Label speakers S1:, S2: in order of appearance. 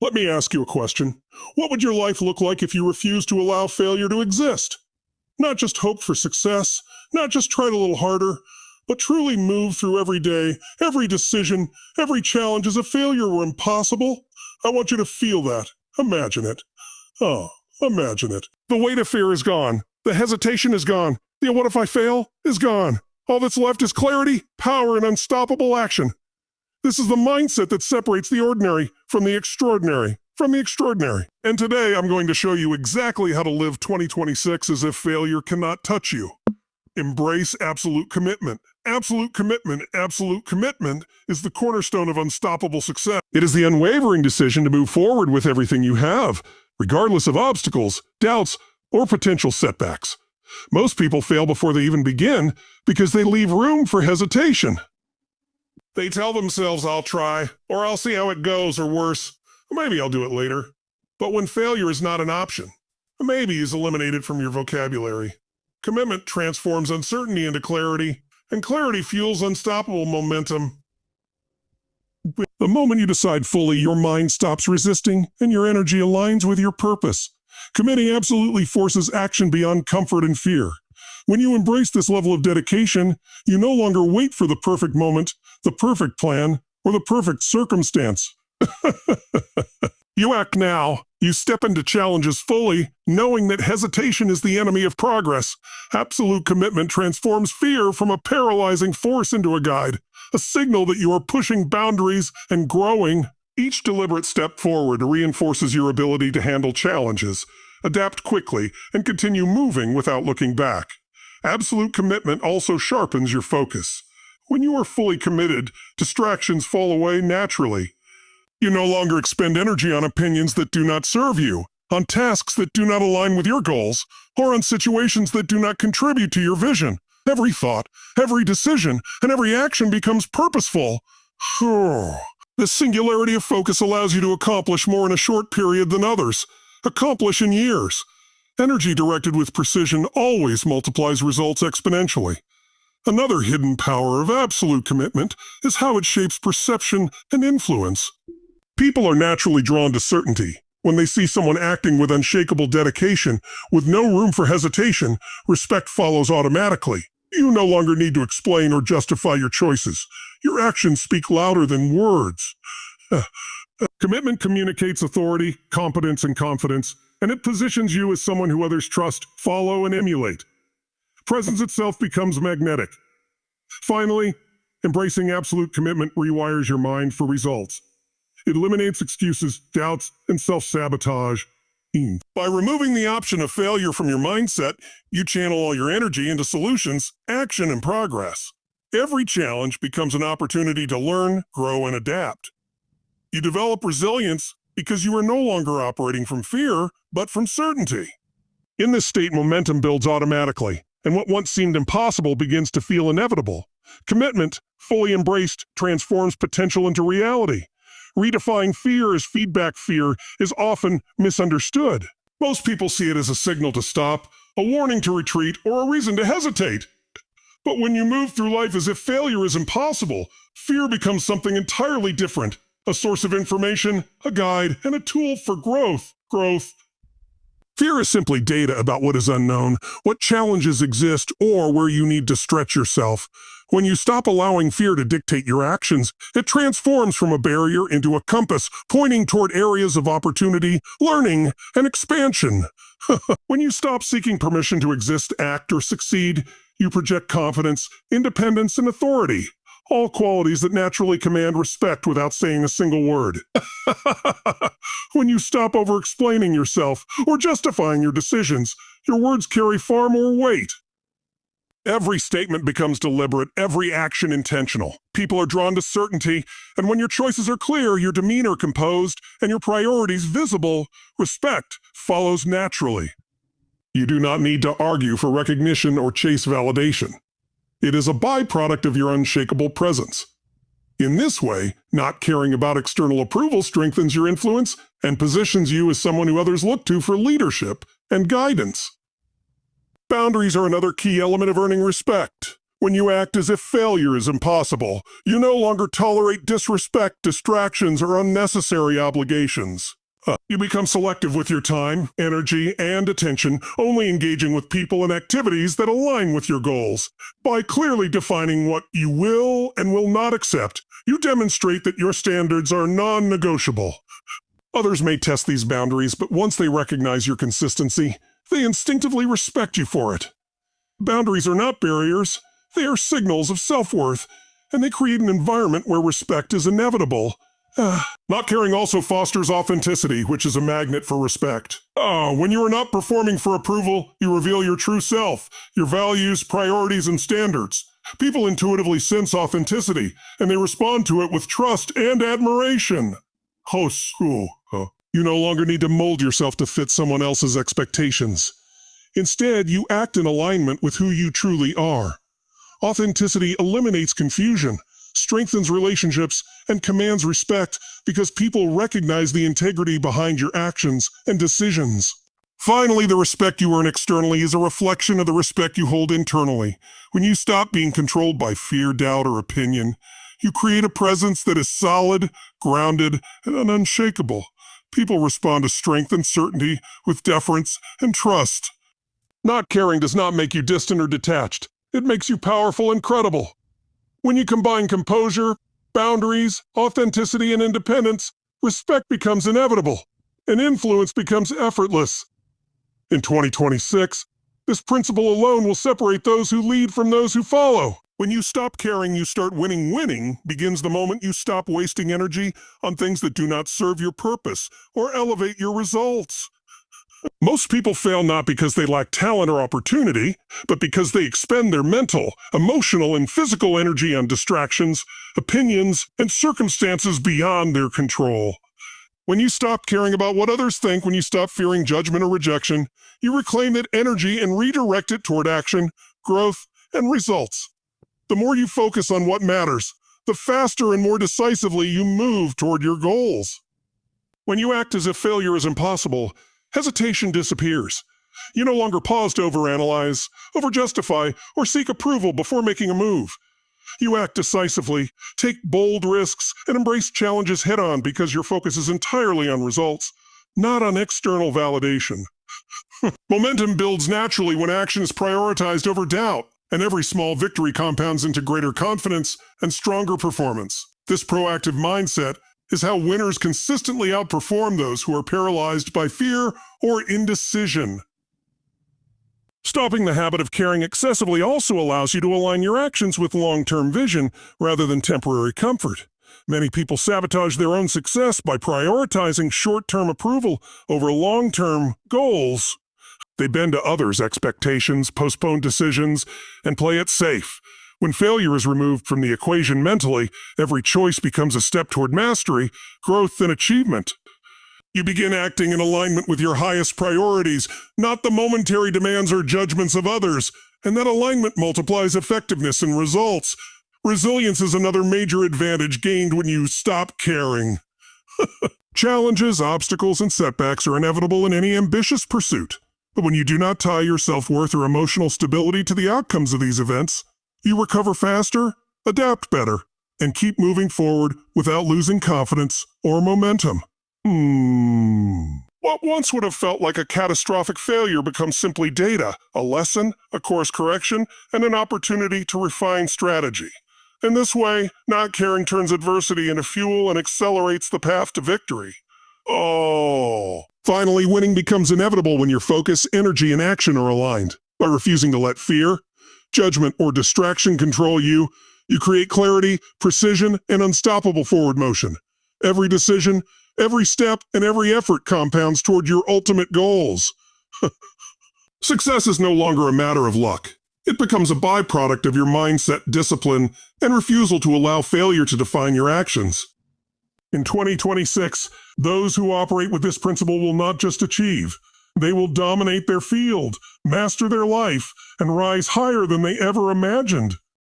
S1: Let me ask you a question. What would your life look like if you refused to allow failure to exist? Not just hope for success, not just tried a little harder, but truly move through every day, every decision, every challenge as if failure were impossible? I want you to feel that. Imagine it. Oh, imagine it. The weight of fear is gone. The hesitation is gone. The what if I fail is gone. All that's left is clarity, power, and unstoppable action. This is the mindset that separates the ordinary from the extraordinary. And today I'm going to show you exactly how to live 2026 as if failure cannot touch you. Embrace absolute commitment. Absolute commitment is the cornerstone of unstoppable success. It is the unwavering decision to move forward with everything you have, regardless of obstacles, doubts, or potential setbacks. Most people fail before they even begin because they leave room for hesitation. They tell themselves, I'll try, or I'll see how it goes, or worse, maybe I'll do it later. But when failure is not an option, a maybe is eliminated from your vocabulary. Commitment transforms uncertainty into clarity, and clarity fuels unstoppable momentum. The moment you decide fully, your mind stops resisting, and your energy aligns with your purpose. Committing absolutely forces action beyond comfort and fear. When you embrace this level of dedication, you no longer wait for the perfect moment, the perfect plan, or the perfect circumstance. You act now. You step into challenges fully, knowing that hesitation is the enemy of progress. Absolute commitment transforms fear from a paralyzing force into a guide, a signal that you are pushing boundaries and growing. Each deliberate step forward reinforces your ability to handle challenges, adapt quickly, and continue moving without looking back. Absolute commitment also sharpens your focus. When you are fully committed, distractions fall away naturally. You no longer expend energy on opinions that do not serve you, on tasks that do not align with your goals, or on situations that do not contribute to your vision. Every thought, every decision, and every action becomes purposeful. This singularity of focus allows you to accomplish more in a short period than others. Accomplish in years. Energy directed with precision always multiplies results exponentially. Another hidden power of absolute commitment is how it shapes perception and influence. People are naturally drawn to certainty. When they see someone acting with unshakable dedication, with no room for hesitation, respect follows automatically. You no longer need to explain or justify your choices. Your actions speak louder than words. Commitment communicates authority, competence, and confidence, and it positions you as someone who others trust, follow, and emulate. Presence itself becomes magnetic. Finally, embracing absolute commitment rewires your mind for results. It eliminates excuses, doubts, and self-sabotage. By removing the option of failure from your mindset, you channel all your energy into solutions, action, and progress. Every challenge becomes an opportunity to learn, grow, and adapt. You develop resilience because you are no longer operating from fear, but from certainty. In this state, momentum builds automatically, and what once seemed impossible begins to feel inevitable. Commitment, fully embraced, transforms potential into reality. Redefining fear as feedback fear is often misunderstood. Most people see it as a signal to stop, a warning to retreat, or a reason to hesitate. But when you move through life as if failure is impossible, fear becomes something entirely different, a source of information, a guide, and a tool for growth. Fear is simply data about what is unknown, what challenges exist, or where you need to stretch yourself. When you stop allowing fear to dictate your actions, it transforms from a barrier into a compass, pointing toward areas of opportunity, learning, and expansion. When you stop seeking permission to exist, act, or succeed, you project confidence, independence, and authority. All qualities that naturally command respect without saying a single word. When you stop over-explaining yourself or justifying your decisions, your words carry far more weight. Every statement becomes deliberate, every action intentional. People are drawn to certainty, and when your choices are clear, your demeanor composed, and your priorities visible, respect follows naturally. You do not need to argue for recognition or chase validation. It is a byproduct of your unshakable presence. In this way, not caring about external approval strengthens your influence and positions you as someone who others look to for leadership and guidance. Boundaries are another key element of earning respect. When you act as if failure is impossible, you no longer tolerate disrespect, distractions, or unnecessary obligations. You become selective with your time, energy, and attention, only engaging with people and activities that align with your goals. By clearly defining what you will and will not accept, you demonstrate that your standards are non-negotiable. Others may test these boundaries, but once they recognize your consistency, they instinctively respect you for it. Boundaries are not barriers. They are signals of self-worth, and they create an environment where respect is inevitable. Not caring also fosters authenticity, which is a magnet for respect. When you are not performing for approval, you reveal your true self, your values, priorities, and standards. People intuitively sense authenticity, and they respond to it with trust and admiration. You no longer need to mold yourself to fit someone else's expectations. Instead, you act in alignment with who you truly are. Authenticity eliminates confusion, strengthens relationships, and commands respect because people recognize the integrity behind your actions and decisions. Finally, the respect you earn externally is a reflection of the respect you hold internally. When you stop being controlled by fear, doubt, or opinion, you create a presence that is solid, grounded, and unshakable. People respond to strength and certainty with deference and trust. Not caring does not make you distant or detached. It makes you powerful and credible. When you combine composure, boundaries, authenticity, and independence, respect becomes inevitable, and influence becomes effortless. In 2026, this principle alone will separate those who lead from those who follow. When you stop caring, you start winning. Winning begins the moment you stop wasting energy on things that do not serve your purpose or elevate your results. Most people fail not because they lack talent or opportunity, but because they expend their mental, emotional, and physical energy on distractions, opinions, and circumstances beyond their control. When you stop caring about what others think, when you stop fearing judgment or rejection, you reclaim that energy and redirect it toward action, growth, and results. The more you focus on what matters, the faster and more decisively you move toward your goals. When you act as if failure is impossible, hesitation disappears. You no longer pause to overanalyze, overjustify, or seek approval before making a move. You act decisively, take bold risks, and embrace challenges head-on because your focus is entirely on results, not on external validation. Momentum builds naturally when action is prioritized over doubt, and every small victory compounds into greater confidence and stronger performance. This proactive mindset is how winners consistently outperform those who are paralyzed by fear or indecision. Stopping the habit of caring excessively also allows you to align your actions with long-term vision rather than temporary comfort. Many people sabotage their own success by prioritizing short-term approval over long-term goals. They bend to others' expectations, postpone decisions, and play it safe. When failure is removed from the equation mentally, every choice becomes a step toward mastery, growth, and achievement. You begin acting in alignment with your highest priorities, not the momentary demands or judgments of others, and that alignment multiplies effectiveness and results. Resilience is another major advantage gained when you stop caring. Challenges, obstacles, and setbacks are inevitable in any ambitious pursuit. But when you do not tie your self-worth or emotional stability to the outcomes of these events, you recover faster, adapt better, and keep moving forward without losing confidence or momentum. What once would have felt like a catastrophic failure becomes simply data, a lesson, a course correction, and an opportunity to refine strategy. In this way, not caring turns adversity into fuel and accelerates the path to victory. Finally, winning becomes inevitable when your focus, energy, and action are aligned. By refusing to let fear, judgment, or distraction control you, you create clarity, precision, and unstoppable forward motion. Every decision, every step, and every effort compounds toward your ultimate goals. Success is no longer a matter of luck. It becomes a byproduct of your mindset, discipline, and refusal to allow failure to define your actions. In 2026, those who operate with this principle will not just achieve, they will dominate their field, master their life, and rise higher than they ever imagined.